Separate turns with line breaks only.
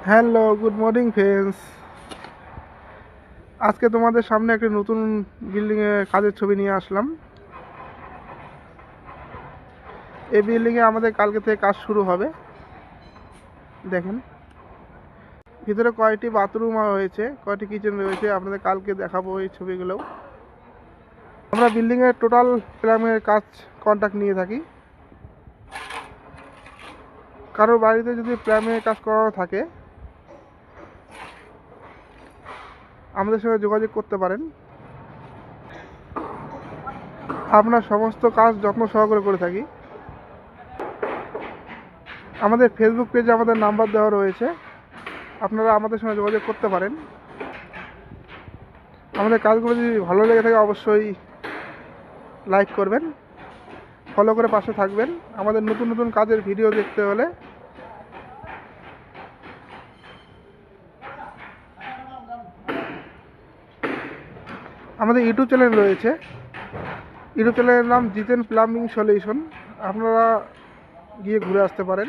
Hello, good morning friends. আজকে তোমাদের সামনে একটা নতুন বিল্ডিংয়ে কাজের ছবি নিয়ে আসলাম। এই বিল্ডিংয়ে আমাদের কালকে থেকে কাজ শুরু হবে। দেখেন ভিতরে কয়টি বাথরুম হয়েছে, কয়টি কিচেন রয়েছে, আপনাদের কালকে দেখাবো এই ছবিগুলোও। আমরা বিল্ডিংয়ের টোটাল প্ল্যানের কাজ কন্ট্রাক্ট নিয়ে থাকি। কারোর বাড়িতে যদি প্ল্যানের কাজ করানো থাকে আমাদের সঙ্গে যোগাযোগ করতে পারেন। আপনার সমস্ত কাজ যত্ন সহকারে করে থাকি। আমাদের ফেসবুক পেজে আমাদের নাম্বার দেওয়া রয়েছে, আপনারা আমাদের সঙ্গে যোগাযোগ করতে পারেন। আমাদের কাজগুলো যদি ভালো লেগে থাকে অবশ্যই লাইক করবেন, ফলো করে পাশে থাকবেন আমাদের নতুন নতুন কাজের ভিডিও দেখতে হলে। আমাদের ইউটিউব চ্যানেল রয়েছে, ইউটিউব চ্যানেলের নাম জিতেন প্লাম্বিং সলিউশন, আপনারা গিয়ে ঘুরে আসতে পারেন।